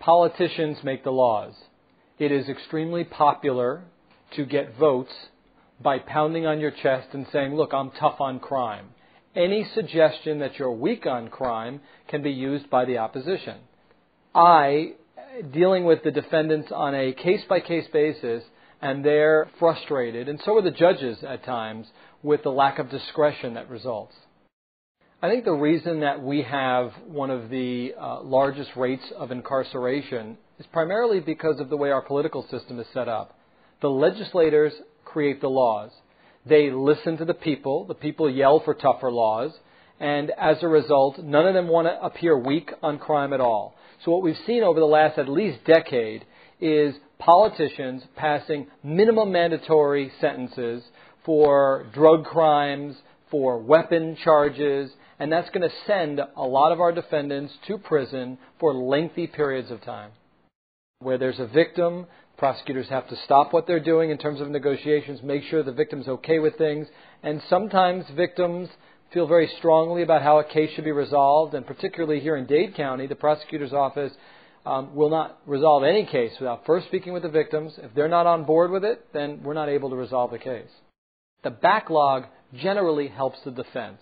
Politicians make the laws. It is extremely popular to get votes by pounding on your chest and saying, look, I'm tough on crime. Any suggestion that you're weak on crime can be used by the opposition. Dealing with the defendants on a case-by-case basis, and they're frustrated, and so are the judges at times, with the lack of discretion that results. I think the reason that we have one of the largest rates of incarceration is primarily because of the way our political system is set up. The legislators create the laws. They listen to the people yell for tougher laws, and as a result, none of them want to appear weak on crime at all. So what we've seen over the last at least decade is politicians passing minimum mandatory sentences for drug crimes, for weapon charges, and that's going to send a lot of our defendants to prison for lengthy periods of time. Where there's a victim, prosecutors have to stop what they're doing in terms of negotiations, make sure the victim's okay with things, and sometimes victims feel very strongly about how a case should be resolved, and particularly here in Dade County, the prosecutor's office will not resolve any case without first speaking with the victims. If they're not on board with it, then we're not able to resolve the case. The backlog generally helps the defense.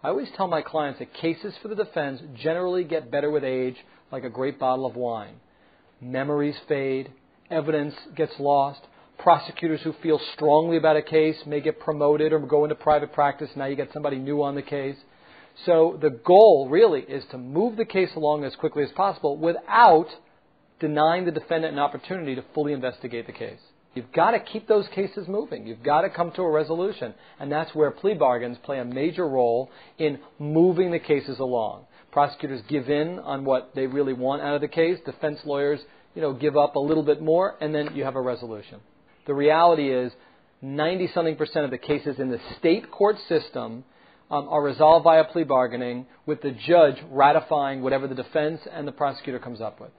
I always tell my clients that cases for the defense generally get better with age, like a great bottle of wine. Memories fade, evidence gets lost. Prosecutors who feel strongly about a case may get promoted or go into private practice. Now you get somebody new on the case. So the goal really is to move the case along as quickly as possible without denying the defendant an opportunity to fully investigate the case. You've got to keep those cases moving. You've got to come to a resolution. And that's where plea bargains play a major role in moving the cases along. Prosecutors give in on what they really want out of the case. Defense lawyers, give up a little bit more, and then you have a resolution. The reality is 90-something% of the cases in the state court system are resolved via plea bargaining with the judge ratifying whatever the defense and the prosecutor comes up with.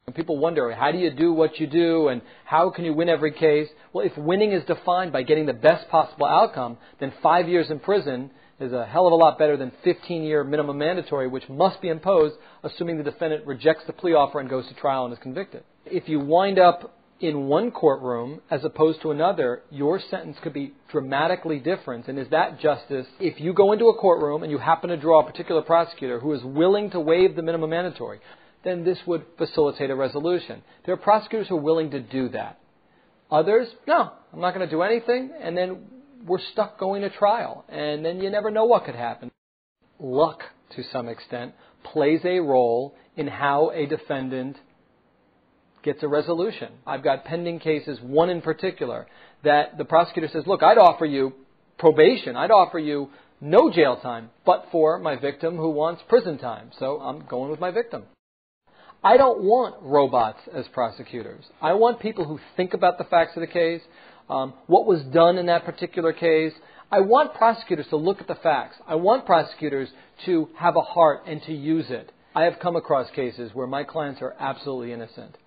And people wonder, how do you do what you do and how can you win every case? Well, if winning is defined by getting the best possible outcome, then 5 years in prison is a hell of a lot better than 15-year minimum mandatory, which must be imposed, assuming the defendant rejects the plea offer and goes to trial and is convicted. If you wind up in one courtroom as opposed to another, your sentence could be dramatically different. And is that justice? If you go into a courtroom and you happen to draw a particular prosecutor who is willing to waive the minimum mandatory, then this would facilitate a resolution. There are prosecutors who are willing to do that. Others, no, I'm not going to do anything, and then we're stuck going to trial. And then you never know what could happen. Luck, to some extent, plays a role in how a defendant gets a resolution. I've got pending cases, one in particular, that the prosecutor says, look, I'd offer you probation. I'd offer you no jail time, but for my victim who wants prison time. So I'm going with my victim. I don't want robots as prosecutors. I want people who think about the facts of the case, what was done in that particular case. I want prosecutors to look at the facts. I want prosecutors to have a heart and to use it. I have come across cases where my clients are absolutely innocent.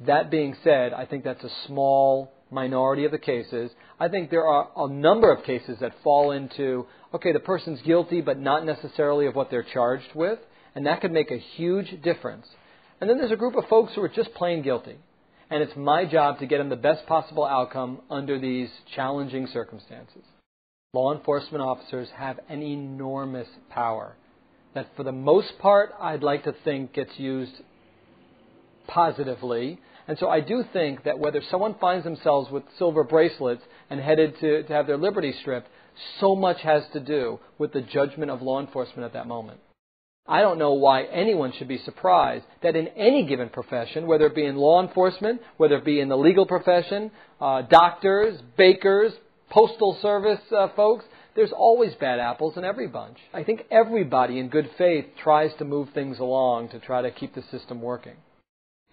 That being said, I think that's a small minority of the cases. I think there are a number of cases that fall into, okay, the person's guilty, but not necessarily of what they're charged with, and that could make a huge difference. And then there's a group of folks who are just plain guilty, and it's my job to get them the best possible outcome under these challenging circumstances. Law enforcement officers have an enormous power that, for the most part, I'd like to think gets used positively. And so I do think that whether someone finds themselves with silver bracelets and headed to have their liberty stripped, so much has to do with the judgment of law enforcement at that moment. I don't know why anyone should be surprised that in any given profession, whether it be in law enforcement, whether it be in the legal profession, doctors, bakers, postal service folks, there's always bad apples in every bunch. I think everybody in good faith tries to move things along to try to keep the system working.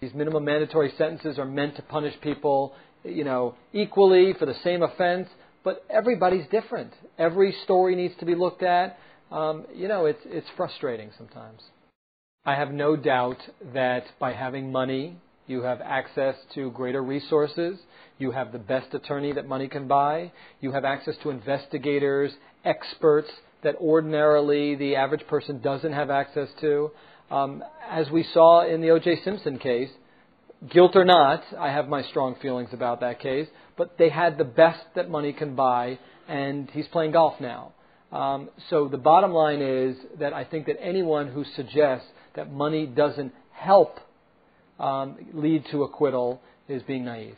These minimum mandatory sentences are meant to punish people, equally for the same offense, but everybody's different. Every story needs to be looked at. It's frustrating sometimes. I have no doubt that by having money, you have access to greater resources. You have the best attorney that money can buy. You have access to investigators, experts that ordinarily the average person doesn't have access to. As we saw in the O.J. Simpson case, guilt or not, I have my strong feelings about that case, but they had the best that money can buy, and he's playing golf now. So the bottom line is that I think that anyone who suggests that money doesn't help lead to acquittal is being naive.